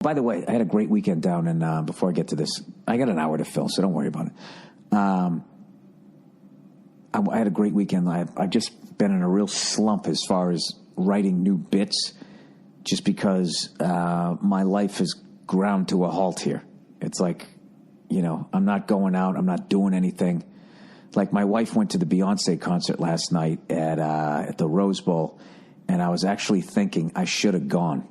By the way, I had a great weekend down in, before I get to this, I got an hour to fill, so don't worry about it. I had a great weekend. I've just been in a real slump as far as writing new bits, just because my life has ground to a halt here. It's like, I'm not going out. I'm not doing anything. Like, my wife went to the Beyoncé concert last night at the Rose Bowl, and I was actually thinking I should have gone,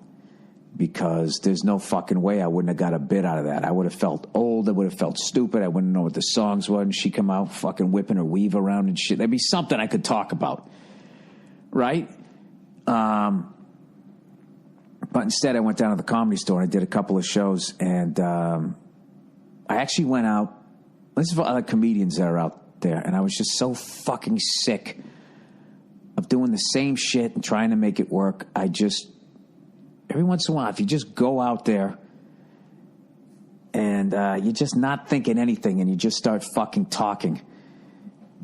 because there's no fucking way I wouldn't have got a bit out of that. I would have felt old. I would have felt stupid. I wouldn't know what the songs were, and she come out fucking whipping her weave around and shit. There'd be something I could talk about, right? But instead, I went down to the Comedy Store and I did a couple of shows, and I actually went out. This is for other comedians that are out there, and I was just so fucking sick of doing the same shit and trying to make it work. Every once in a while, if you just go out there and you're just not thinking anything and you just start fucking talking,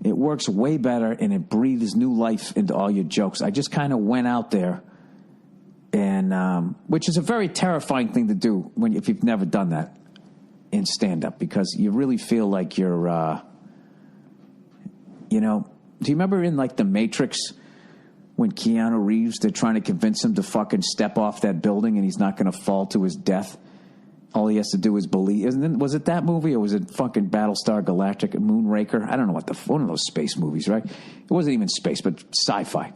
it works way better and it breathes new life into all your jokes. I just kind of went out there, and which is a very terrifying thing to do if you've never done that in stand-up, because you really feel like you're, do you remember in like The Matrix, when Keanu Reeves, they're trying to convince him to fucking step off that building and he's not going to fall to his death? All he has to do is believe. Was it that movie, or was it fucking Battlestar Galactica, Moonraker? I don't know one of those space movies, right? It wasn't even space, but sci-fi.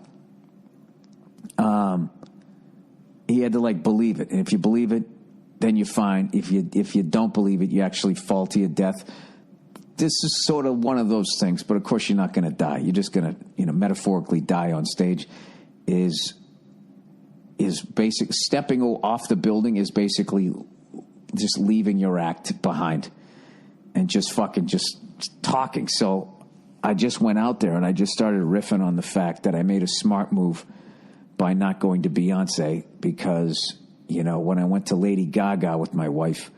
He had to like believe it, and if you believe it, then you're fine. If you don't believe it, you actually fall to your death. This is sort of one of those things, but of course you're not going to die. You're just going to, metaphorically die on stage. Is basic stepping off the building is basically just leaving your act behind and just fucking just talking. So I just went out there and I just started riffing on the fact that I made a smart move by not going to Beyonce, because, when I went to Lady Gaga with my wife,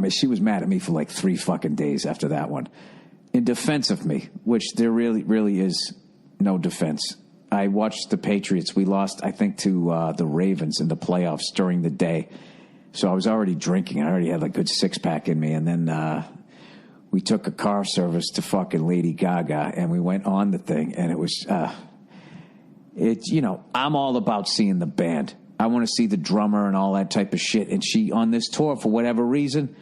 she was mad at me for like 3 fucking days after that one, in defense of me, which there really, really is no defense. I watched the Patriots. We lost, I think, to the Ravens in the playoffs during the day. So I was already drinking. I already had a good 6-pack in me. And then we took a car service to fucking Lady Gaga, and we went on the thing. And it was, I'm all about seeing the band. I want to see the drummer and all that type of shit. And she, on this tour, for whatever reason,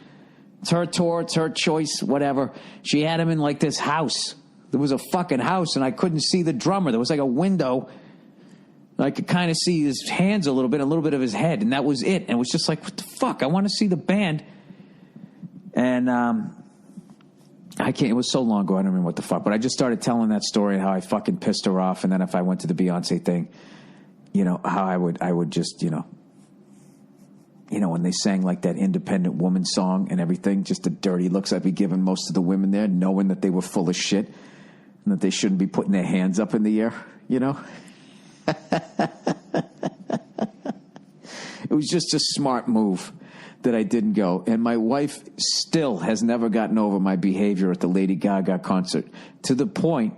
it's her tour, it's her choice, whatever. She had him in like this house. There was a fucking house, and I couldn't see the drummer. There was like a window. I could kind of see his hands a little bit of his head, and that was it. And it was just like, what the fuck? I want to see the band. And I can't, it was so long ago, I don't remember what the fuck. But I just started telling that story, how I fucking pissed her off. And then if I went to the Beyonce thing, how I would just, when they sang like that independent woman song and everything, just the dirty looks I'd be giving most of the women there, knowing that they were full of shit and that they shouldn't be putting their hands up in the air, It was just a smart move that I didn't go. And my wife still has never gotten over my behavior at the Lady Gaga concert, to the point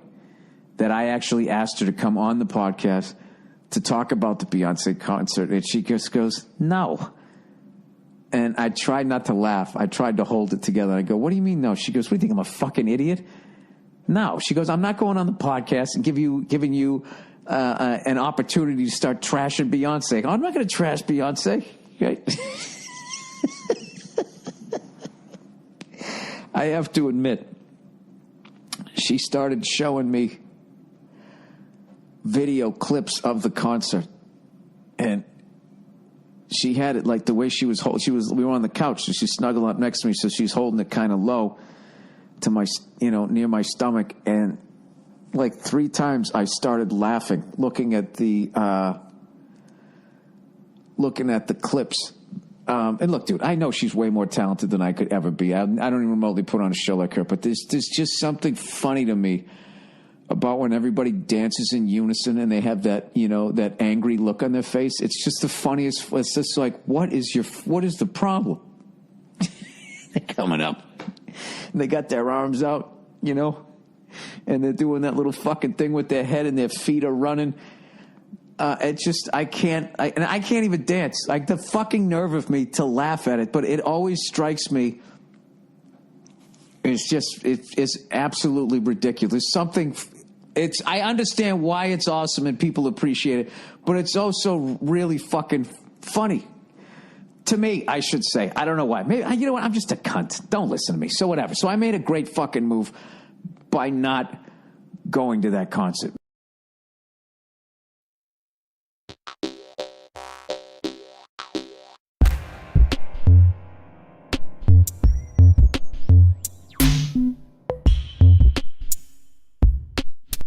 that I actually asked her to come on the podcast to talk about the Beyonce concert, and she just goes, no. And I tried not to laugh. I tried to hold it together. I go, what do you mean no? She goes, what do you think, I'm a fucking idiot? No. She goes, I'm not going on the podcast and giving you an opportunity to start trashing Beyonce. I go, I'm not going to trash Beyonce. Okay? I have to admit, she started showing me video clips of the concert, and she had it like the way she was we were on the couch, so she snuggled up next to me, so she's holding it kind of low to my, near my stomach, and like 3 times I started laughing, looking at the clips. And look, dude, I know she's way more talented than I could ever be. I don't even remotely put on a show like her, but there's just something funny to me about when everybody dances in unison and they have that, that angry look on their face. It's just the funniest. It's just like, what is the problem? They're coming up and they got their arms out, and they're doing that little fucking thing with their head and their feet are running. It's just I can't even dance. Like the fucking nerve of me to laugh at it, but it always strikes me. It's absolutely ridiculous. I understand why it's awesome and people appreciate it, but it's also really fucking funny. To me, I should say. I don't know why. Maybe, you know what? I'm just a cunt. Don't listen to me. So whatever. So I made a great fucking move by not going to that concert.